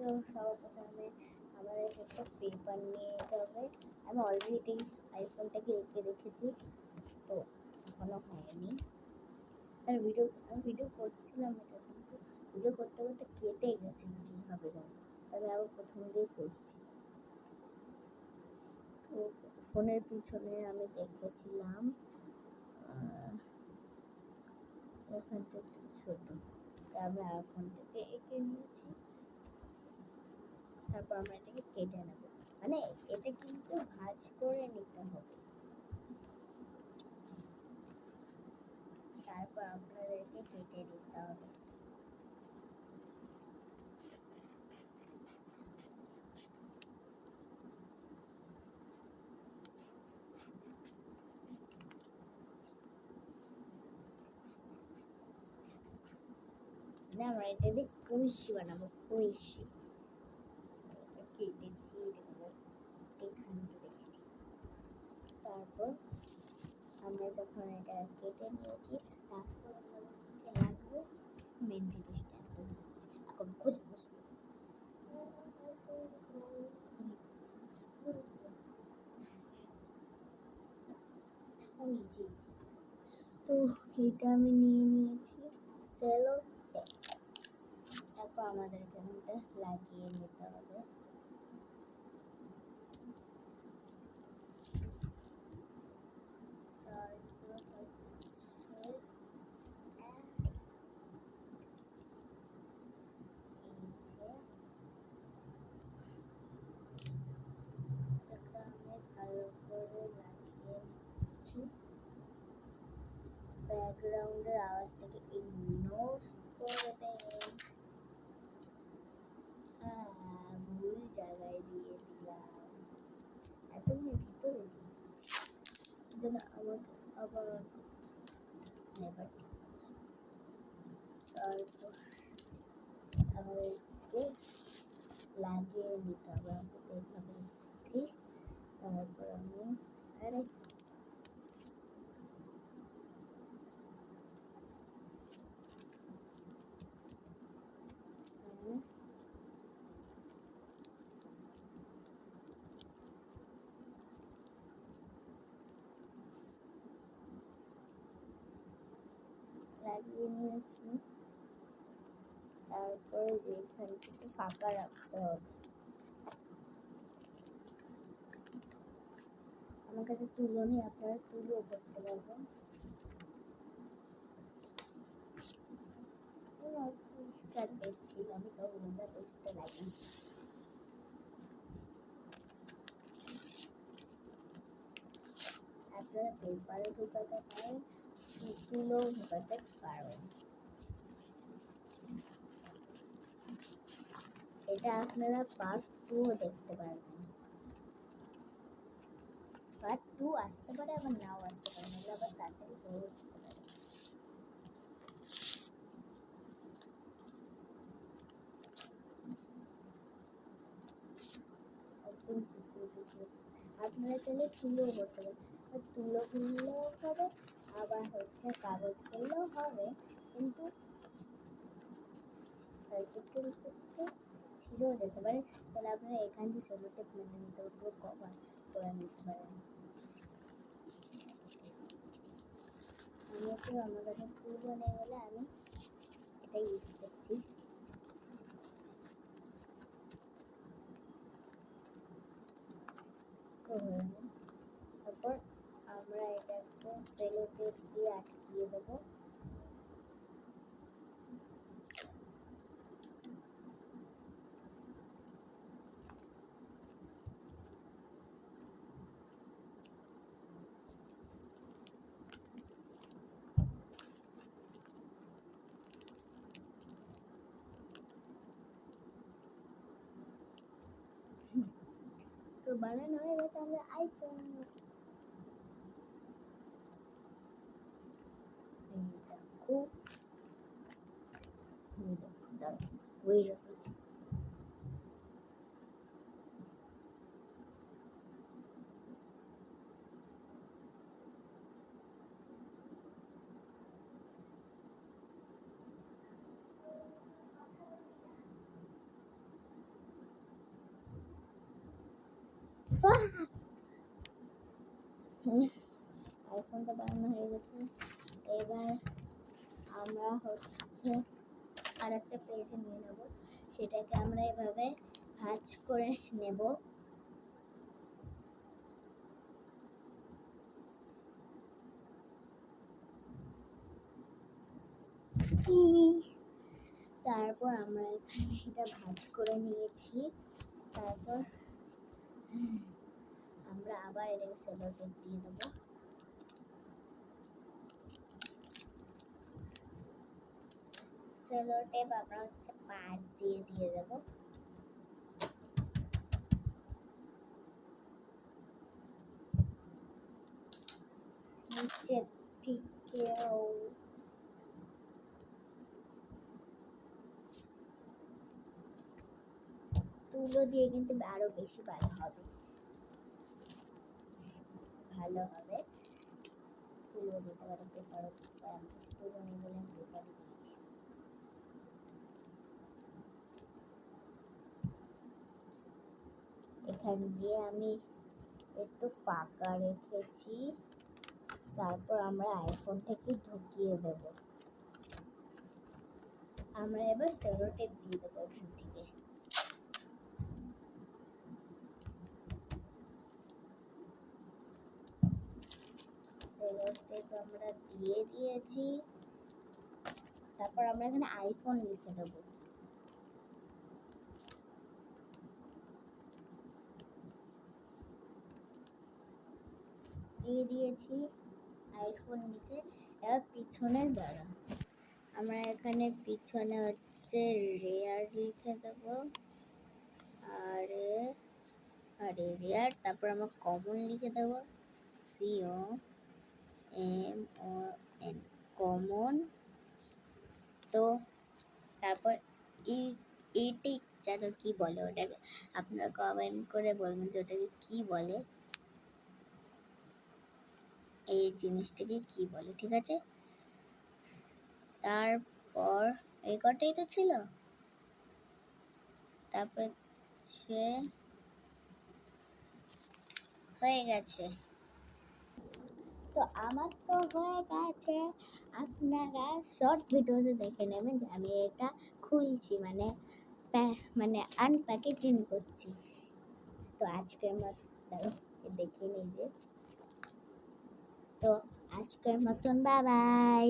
তো সবার প্রথমে আমাদের একটা পেপার নিয়ে নিতে হবে। আমি অলরেডি আইফোনটাকে এঁকে রেখেছি, তো এখনো হয়নি। আর আমি ভিডিও করছিলাম এটা, কিন্তু ভিডিও করতে করতে কেটে গেছে কীভাবে জানো, তবে আবার প্রথম দিয়ে করছি। তো ফোনের পিছনে আমি দেখেছিলাম এখানটা একটু ছোট, আমরা ফোনটাকে এঁকে নিয়েছি। তারপর আমরা এটাকে কেটে নেব, মানে এটা কিন্তু ভাঁজ করে নিতে হবে। তারপর আপনাদেরকে কেটে দিতে হবে। আমরা এটা দিয়ে কইশি বানাবো, কইশি। কেটেছি এখানটা দেখে। তারপর আমরা যখন এটা কেটে নিয়েছি, তারপর আমাদেরকে লাগবে মেন জিনিসটা। এখন খুঁজে বসে তো এটা আমি নিয়ে নিয়েছি সেলো টেপ। তারপর আমাদেরকে এটা লাগিয়ে নিতে হবে। ভালো করে লাগিয়ে নিচ্ছি। ব্যাকগ্রাউন্ডের আওয়াজটাকে ইগনোর করে দেন। হ্যাঁ, ভুল জায়গায় দিয়ে দিলাম, এতক্ষণ ভিতরে দিয়ে দিয়েছি যেন আমাকে আবার নেবার। তারপর আমাদেরকে লাগিয়ে নিতে হবে। আমি তো এইভাবে নিচ্ছি। তারপর আমি আরে লাগিয়ে নিয়েছি। তারপরে যেখানটাতে ফাঁকা রাখতে হবে। আমার কাছে তুলো নেই, আপনারা তুলো করতে পারবেন। পরিষ্কার দেখছিল, আমি তো ওটা পেস্টটা লাগিয়েছি। আপনারা পেপারে ঢুকাতে পারেন, তুলো ঢুকাতে পারবেন। এটা আপনারা পার্ট 2 দেখতে পারবেন। পার্ট 2 আসতে পারে, আবার নাও আসতে পারে, নাহলে আবার তাড়াতাড়ি হয়ে যেতে পারে। আপনারা চাইলে তুলো করতে পারেন, তুলো কিনলেও হবে, আবার হচ্ছে কাগজ কিনলেও হবে, কিন্তু ছিঁড়েও যেতে পারে। তাহলে আপনারা এখান থেকে সেলো টেপ মেনে নিতে পুরো কভার করে নিতে পারেন। আমি তো আমার কাছে তুলো নেই বলে আমি এটা ইউজ করছি। তারপর আমরা এটাকে সেলো টেপ দিয়ে আটকিয়ে দেবো। তো বানানো হয়ে গেছে আমরা আইফোন। আইফোনটা বানানো হয়ে গেছে। এবার আমরা হচ্ছে আর একটা পেজ নিয়ে নেব, সেটাকে আমরা এভাবে ভাঁজ করে নেব। তারপর আমরা এখানে এটা ভাঁজ করে নিয়েছি। তারপর আমরা আবার এটাকে সেলো টেপ দিয়ে দেবো। সেলো টেপ আমরা হচ্ছে 5 দিয়ে দেবো। নিচের দিকেও তুলো দিয়ে কিন্তু আরো বেশি ভালো হবে, তুলো দিতে পারো, পেপারও দিতে পারো। তুলো নেই বলে আমি পেপারই দিয়েছি। এখান দিয়ে আমি একটু ফাঁকা রেখেছি। তারপর আমরা আইফোনটাকে ঢুকিয়ে দেব। আমরা এবার সেলো টেপ দিয়ে দেবো এখান থেকে। সেলো টেপ আমরা দিয়ে দিয়েছি। তারপর আমরা এখানে আইফোন লিখে দেবো। দিয়ে দিয়েছি আইফোন লিখে। এবার পিছনে দাঁড়া, আমরা এখানে পিছনে হচ্ছে রেয়ার লিখে দেবো। আর রেয়ার, তারপর আমরা কমন লিখে দেবো, COMON, কমন। তো তারপর এটি যেন কি বলে ওটাকে, আপনারা কমেন্ট করে বলবেন যে ওটাকে কি বলে, এই জিনিসটাকে কি বলে, ঠিক আছে? তারপর এই কটাই তো ছিল। তারপর হয়ে গেছে। তো আমার তো হয়ে গেছে। আপনারা শর্ট ভিডিওতে দেখে নেবেন যে আমি এটা খুলছি, মানে আনপ্যাকেজিং করছি। তো আজকের মতো দেখিয়ে নিই যে, তো আজকের মতন বাই বাই।